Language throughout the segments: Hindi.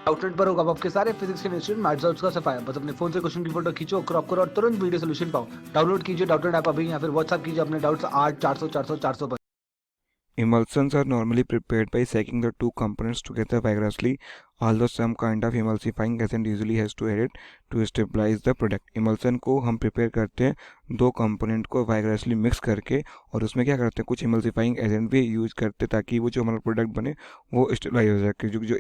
आउटलेट पर होगा आपके सारे फिजिक्स के इंस्टीट्यूट मैथ्स और उसका सफाया। बस अपने फोन से क्वेश्चन की फोटो खींचो, क्रॉप करो और तुरंत वीडियो सोल्यूशन पाओ। डाउनलोड कीजिए डाउटनेट ऐप अभी या फिर व्हाट्सएप कीजिए अपने डाउट्स 8 400 400 400 पर। Emulsions are normally prepared by stacking the two components together vigorously, although some kind of emulsifying agent usually has to add to stabilize the product. Emulsion को हम प्रिपेयर करते हैं दो कंपोनेंट को वाइगरसली मिक्स करके, और उसमें क्या करते हैं कुछ इमल्सिफाइंग एजेंट भी यूज करते हैं ताकि वो जो हमारा प्रोडक्ट बने वो स्टेबलाइज हो जाए, क्योंकि जो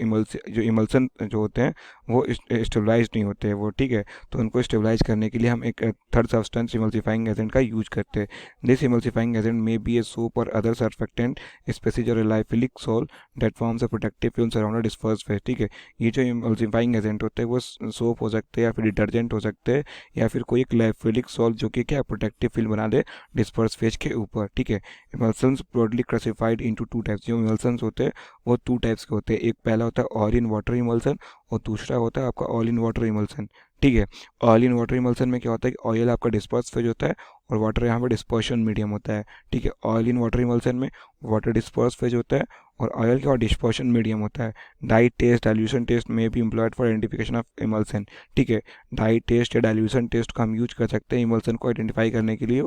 इमल्सन जो होते हैं वो स्टेबलाइज नहीं होते हैं वो, ठीक है। तो उनको स्टेबलाइज करने के लिए हम एक थर्ड सब्सटेंस इमल्सिफाइंग एजेंट का यूज करते हैं। This emulsifying agent may be a soap और अदर सर्फेक्टेंट स्पेसिज और lyophilic sol that forms a protective film surround disperse phase, ठीक है। ये जो इमल्सिफाइंग एजेंट होते हैं वो सोप हो सकते हैं या फिर डिटर्जेंट हो सकते हैं या फिर कोई एक लाइफिलिक सोल जो कि क्या प्रोटेक्टिव फिल्म बना दे डिस्पर्स फेज के ऊपर, ठीक है। Emulsions broadly classified into two types. जो इमल्सन्स होते हैं वो टू टाइप्स के होते हैं। एक पहला होता है ऑयल इन वाटर इमल्सन और दूसरा होता है आपका ऑयल इन वाटर इमल्सन, ठीक है। ऑयल इन वाटर इमल्सन में क्या होता है कि ऑयल आपका डिस्पर्स फेज होता है और वाटर यहाँ पर डिस्पर्शन मीडियम होता है, ठीक है। ऑयल इन वाटर इमल्सन में वाटर डिस्पर्स फेज होता है और ऑयल का डिस्पर्शन मीडियम होता है। डाई टेस्ट डाइल्यूशन टेस्ट में भी employed for identification of emulsion, ठीक है। डाई टेस्ट या डाइल्यूशन टेस्ट का हम यूज कर सकते हैं इमल्सन को आइडेंटिफाई करने के लिए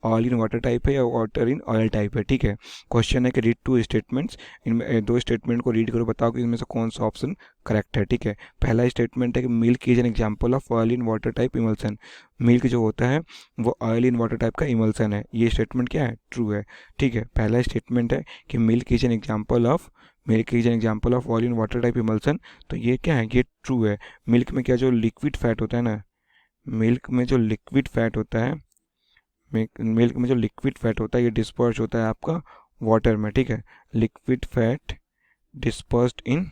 ऑयल इन वाटर टाइप है या वाटर इन ऑयल टाइप है, ठीक है। क्वेश्चन है कि रीड टू स्टेटमेंट्स, इनमें दो स्टेटमेंट को रीड करो, बताओ कि इनमें से कौन सा ऑप्शन करेक्ट है, ठीक है। पहला स्टेटमेंट है कि milk is an example of oil in water type emulsion. Milk जो होता है वो ऑयल इन वाटर टाइप का इमल्सन है। ये स्टेटमेंट क्या है, ट्रू है, ठीक है। पहला स्टेटमेंट है कि milk is an example of oil in water type emulsion, तो ये क्या है, ये ट्रू है। मिल्क में क्या जो लिक्विड फैट होता है ना, मिल्क में जो लिक्विड फैट होता है मिल्क में जो लिक्विड फैट होता है ये डिस्पर्स होता है आपका वाटर में, ठीक है। Liquid fat dispersed in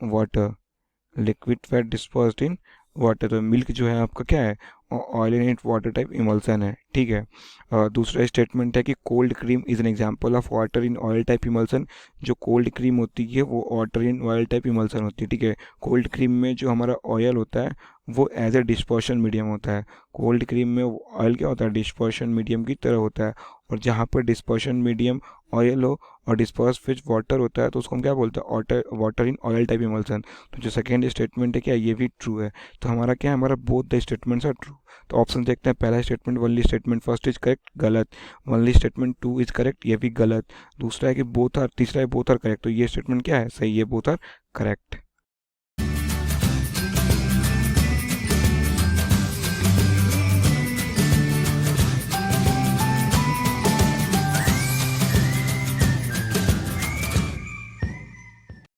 water, liquid fat dispersed in water. तो मिल्क जो है आपका क्या है, oil in it water type emulsion है, ठीक है। दूसरा स्टेटमेंट है कि cold cream is an example of water in oil type emulsion. जो कोल्ड क्रीम होती है वो water in oil type emulsion होती है, ठीक है। कोल्ड क्रीम में जो हमारा ऑयल होता है वो एज ए डिस्पर्शन मीडियम होता है। कोल्ड क्रीम में ऑयल क्या होता है, डिस्पर्शन मीडियम की तरह होता है। और जहाँ पर डिस्पर्शन मीडियम ऑयल हो और डिस्पर्स फिच वाटर होता है तो उसको हम क्या बोलते हैं, water in oil type emulsion. तो जो सेकेंड स्टेटमेंट है क्या, ये भी ट्रू है। तो हमारा क्या है, हमारा both the statements are true. तो ऑप्शन देखते हैं। पहला statement only statement first is correct, गलत। Only statement two is correct, ये भी गलत। दूसरा है कि बोथ आर, तीसरा है बोथ आर करेक्ट, तो ये स्टेटमेंट क्या है, सही है, बोथ आर करेक्ट।